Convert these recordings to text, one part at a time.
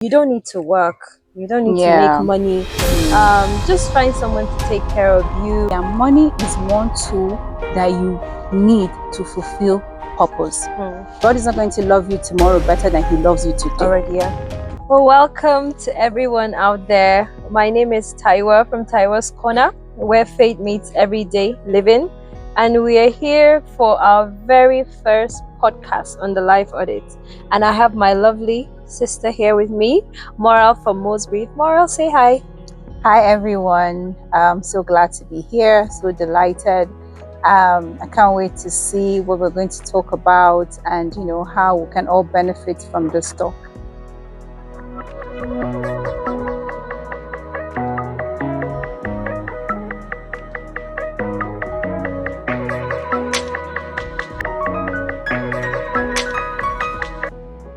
You don't need to work. You don't need to make money. Just find someone to take care of you. Yeah, money is one tool that you need to fulfill purpose. God is not going to love you tomorrow better than He loves you today. Already, yeah. Well, welcome to everyone out there. My name is Tayiwa from Tayiwa's Corner, where faith meets everyday living. And we are here for our very first podcast on the Life Audit. And I have my lovely sister here with me, Moral from Mosbury. Moral, say hi. Hi everyone. I'm so glad to be here, so delighted. I can't wait to see what we're going to talk about and how we can all benefit from this talk.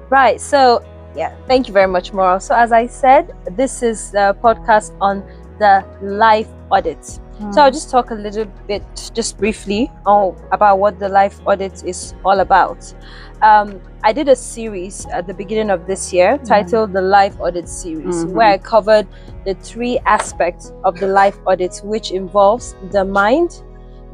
Right, so yeah, thank you very much, Moral. So as I said, this is a podcast on the Life Audit. So I'll just talk a little bit, just briefly, about what the Life Audit is all about. I did a series at the beginning of this year titled the Life Audit Series, where I covered the three aspects of the Life Audit, which involves the mind,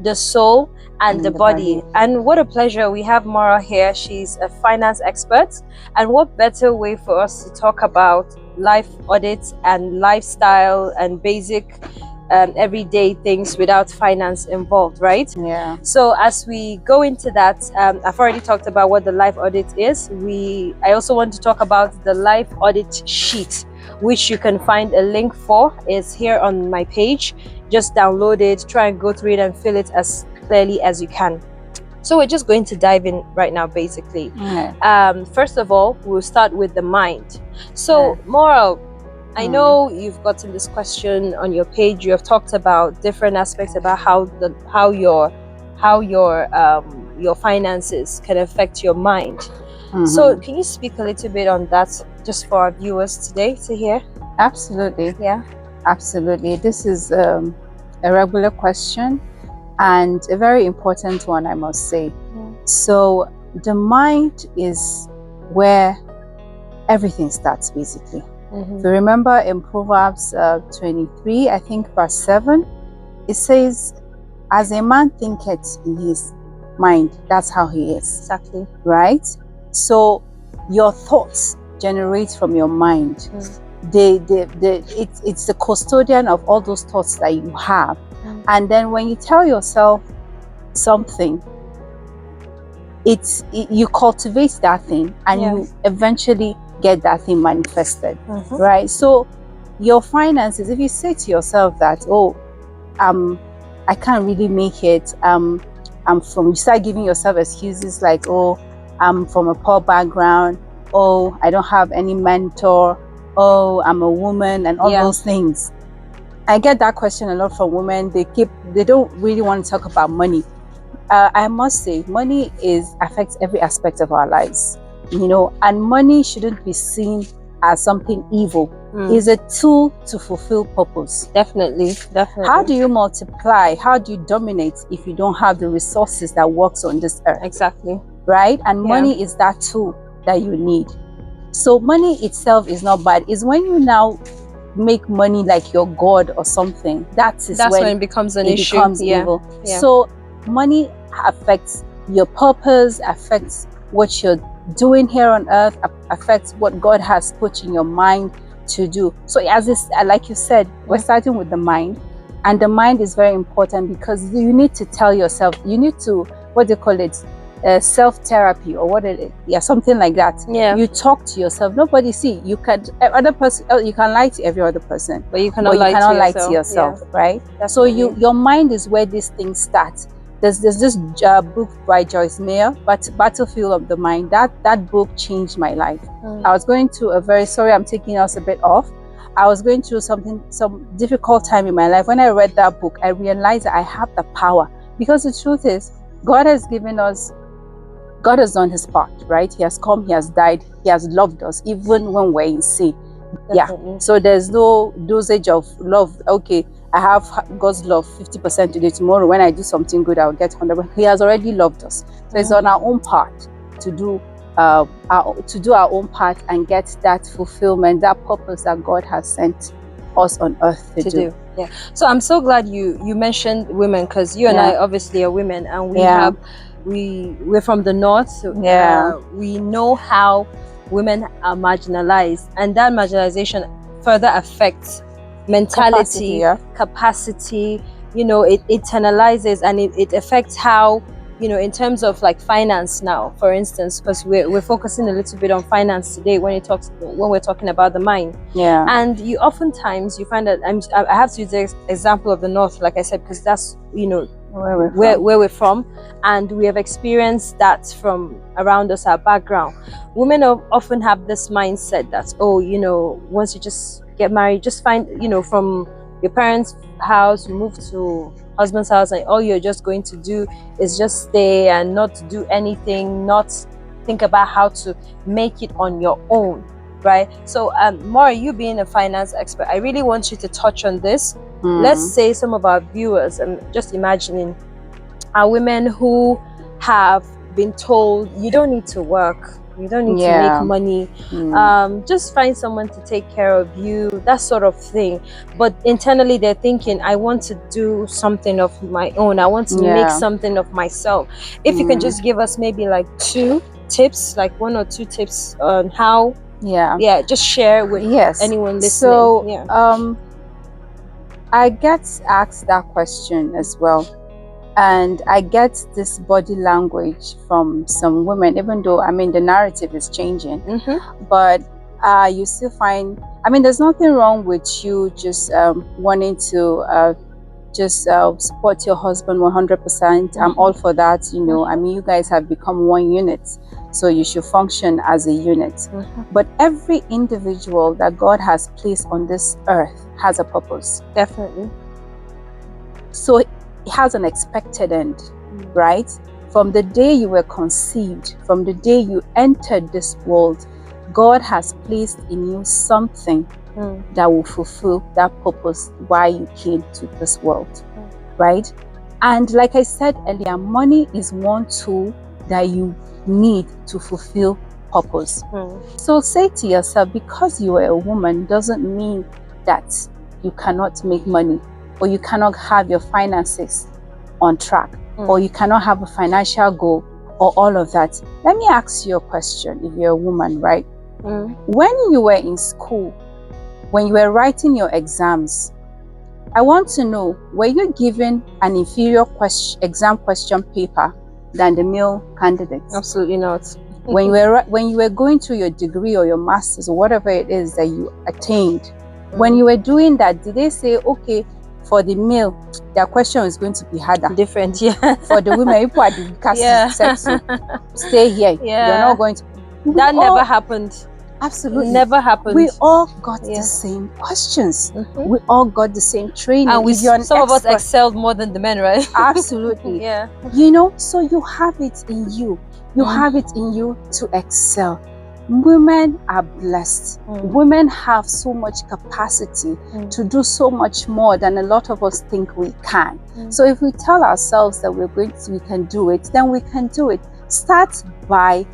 the soul, and the body. And what a pleasure we have Moral here. She's a finance expert, and what better way for us to talk about life audits and lifestyle and basic everyday things without finance involved, right? Yeah. So as we go into that, I've already talked about what the life audit is. I also want to talk about the life audit sheet, which you can find a link for. Is here on my page. Just download it, try and go through it and fill it as clearly as you can. So we're just going to dive in right now, basically. First of all, we'll start with the mind. So Moral, I know you've gotten this question on your page. You have talked about different aspects about how your finances can affect your mind. So can you speak a little bit on that, just for our viewers today to hear? Absolutely. Yeah. Absolutely. This is a regular question and a very important one, I must say. So the mind is where everything starts, basically. So remember in Proverbs 23, I think verse 7, it says, as a man thinketh in his mind, that's how he is. Exactly. Right? So your thoughts generate from your mind. It's the custodian of all those thoughts that you have. And then when you tell yourself something, you cultivate that thing, and you eventually get that thing manifested, right? So your finances, if you say to yourself that, I can't really make it, you start giving yourself excuses like, I'm from a poor background, I don't have any mentor, I'm a woman, and all those things. I get that question a lot from women. They don't really want to talk about money. I must say, money affects every aspect of our lives, and money shouldn't be seen as something evil. It's a tool to fulfill purpose. Definitely. How do you multiply? How do you dominate if you don't have the resources that works on this earth? Exactly. Right? And money is that tool that you need. So money itself is not bad. It's when you now make money like your god or something, that's when it becomes an issue. Becomes evil. So money affects your purpose, affects what you're doing here on earth, affects what God has put in your mind to do. So like you said, we're starting with the mind, and the mind is very important because you need to tell yourself, you need to, what do you call it, self-therapy, or something like that. You talk to yourself. Nobody you can you can lie to every other person, but you cannot lie to yourself, right? Definitely. So your mind is where these things start. There's this book by Joyce Meyer, Battlefield of the Mind. That book changed my life. I was going through I'm taking us a bit off. I was going through some difficult time in my life. When I read that book, I realized that I have the power, because the truth is, God has done his part, right? He has come, he has died, he has loved us even when we're in sin. So there's no dosage of love. Okay, I have God's love 50% today. Tomorrow when I do something good, I'll get 100%. He has already loved us. So it's on our own part to do to do our own part and get that fulfillment, that purpose that God has sent us on earth to do. Yeah. So I'm so glad you mentioned women, because you and I obviously are women, and we're from the north. So, we know how women are marginalized, and that marginalization further affects mentality, capacity. You know, it internalizes, and it affects how, you know, in terms of like finance now, for instance, because we're focusing a little bit on finance today when we're talking about the mind. And you oftentimes you find that I have to use the example of the north, like I said, because that's, you know, where we're from, and we have experienced that from around us, our background. Women often have this mindset that, oh, you know, once you just get married, just find, you know, from your parents' house, you move to husband's house, and all you're just going to do is just stay and not do anything, not think about how to make it on your own, right? So Maura, you being a finance expert, I really want you to touch on this. Let's say some of our viewers, and just imagining, are women who have been told, you don't need to work, you don't need to make money, just find someone to take care of you, that sort of thing. But internally they're thinking, I want to do something of my own, I want to make something of myself. If you can just give us maybe like 2 tips, like 1 or 2 tips on how, just share with anyone listening. So I get asked that question as well. And I get this body language from some women, even though, I mean, the narrative is changing. But you still find, I mean, there's nothing wrong with you just wanting to just support your husband 100%. I'm all for that, you know. I mean, you guys have become one unit, so you should function as a unit. But every individual that God has placed on this earth has a purpose. Definitely. So it has an expected end, right? From the day you were conceived, from the day you entered this world, God has placed in you something that will fulfill that purpose why you came to this world, right? And like I said earlier, money is one tool that you need to fulfill purpose. So say to yourself, because you are a woman doesn't mean that you cannot make money, or you cannot have your finances on track, or you cannot have a financial goal, or all of that. Let me ask you a question. If you're a woman, right? When you were in school, when you were writing your exams, I want to know, were you given an inferior exam question paper than the male candidates? Absolutely not. When you were going through your degree or your master's or whatever it is that you attained, when you were doing that, did they say, okay, for the male, their question is going to be harder, different? For the women, people are the sex, so stay here. You're not going to. That never happened. Absolutely. Never happened. We all got the same questions. We all got the same training. And some of us excelled more than the men, right? Absolutely. You know, so you have it in you. You have it in you to excel. Women are blessed. Women have so much capacity to do so much more than a lot of us think we can. So if we tell ourselves that we can do it, then we can do it. Start by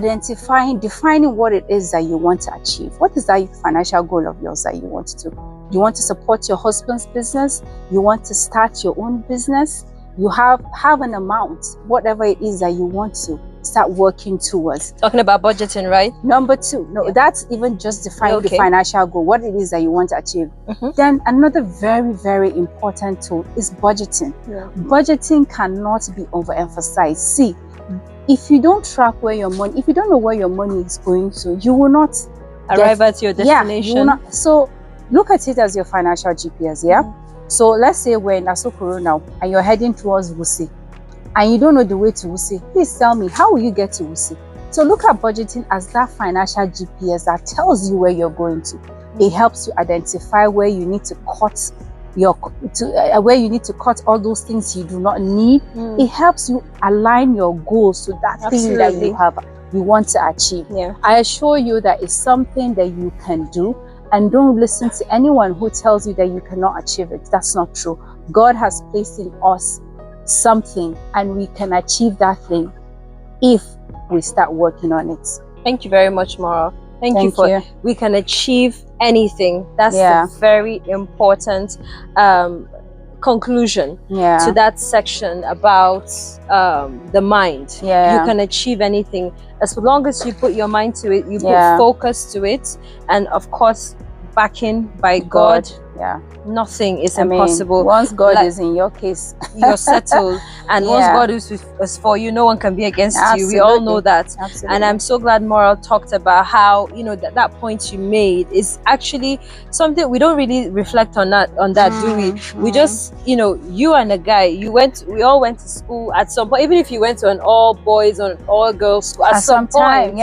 defining what it is that you want to achieve. What is that financial goal of yours that you want to do? You want to support your husband's business? You want to start your own business? You have an amount, whatever it is that you want to start working towards. Talking about budgeting, right? Number 2, that's even just defining the financial goal, what it is that you want to achieve. Then another very, very important tool is budgeting. Budgeting cannot be overemphasized. See, if you don't track where your money, if you don't know where your money is going to, you will not arrive at your destination. You will not. So look at it as your financial GPS, So let's say we're in Asokoro now and you're heading towards Wusi and you don't know the way to Wusi. Please tell me, how will you get to Wusi? So look at budgeting as that financial GPS that tells you where you're going to. It helps you identify where you need to cut where you need to cut all those things you do not need. It helps you align your goals to that thing that you want to achieve. I assure you that it's something that you can do, and don't listen to anyone who tells you that you cannot achieve it. That's not true. God has placed in us something, and we can achieve that thing if we start working on it. Thank you very much, Moral. Thank you for we can achieve anything. That's a very important conclusion to that section about the mind. You can achieve anything as long as you put your mind to it, you put focus to it, and of course backing by God. Nothing is impossible. Once God is in your case, you're settled. And once God is for you, no one can be against you. We all know that. And I'm so glad Moral talked about how, you know, that point you made is actually something we don't really reflect on that, do we? We just, you know, you and a guy, we all went to school at some point, even if you went to an all boys or all girls school at some point,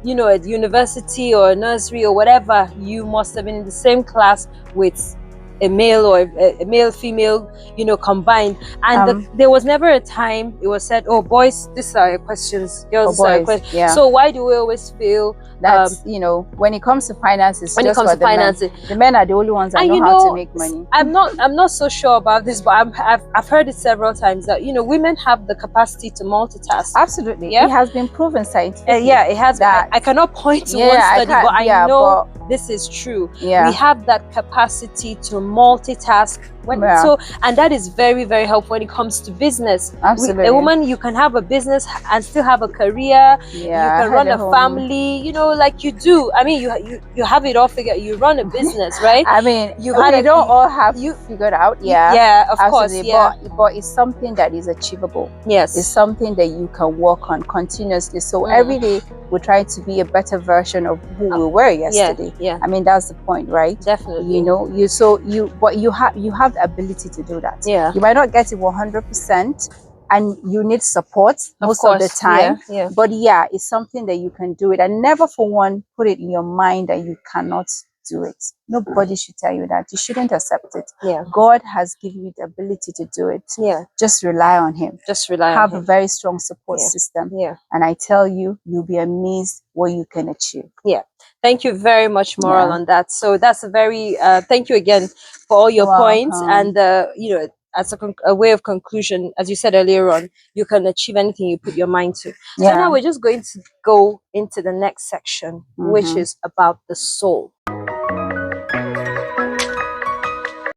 you know, at university or nursery or whatever, you must have been in the same class with a male or a male female, you know, combined, and there was never a time it was said, oh boys, these are your questions, girls are your questions. So why do we always feel that you know, when it comes to finances, the men are the only ones that know how to make money? I'm not so sure about this, but I've heard it several times that, you know, women have the capacity to multitask. Absolutely. It has been proven scientifically. It has. That I cannot point to one study, but I know this is true. We have that capacity to multitask. So, and that is very, very helpful when it comes to business. Absolutely. A woman, you can have a business and still have a career. You can run a family, you know, like you do. I mean, you have it all figured. You run a business, right? I mean, we don't all have figured out. Of course. But it's something that is achievable. Yes. It's something that you can work on continuously. So every day we try to be a better version of who we were yesterday. I mean, that's the point, right? Definitely. You know, but you have the ability to do that. You might not get it 100%, and you need support most of the time. But it's something that you can do it, and never for one put it in your mind that you cannot do it. Nobody should tell you that. You shouldn't accept it. God has given you the ability to do it. Just rely on Him. Have a very strong support system. And I tell you, you'll be amazed what you can achieve. Thank you very much, Moral, on that. So that's a very thank you again for all your points. And you know, as a way of conclusion, as you said earlier on, you can achieve anything you put your mind to. So now we're just going to go into the next section, which is about the soul.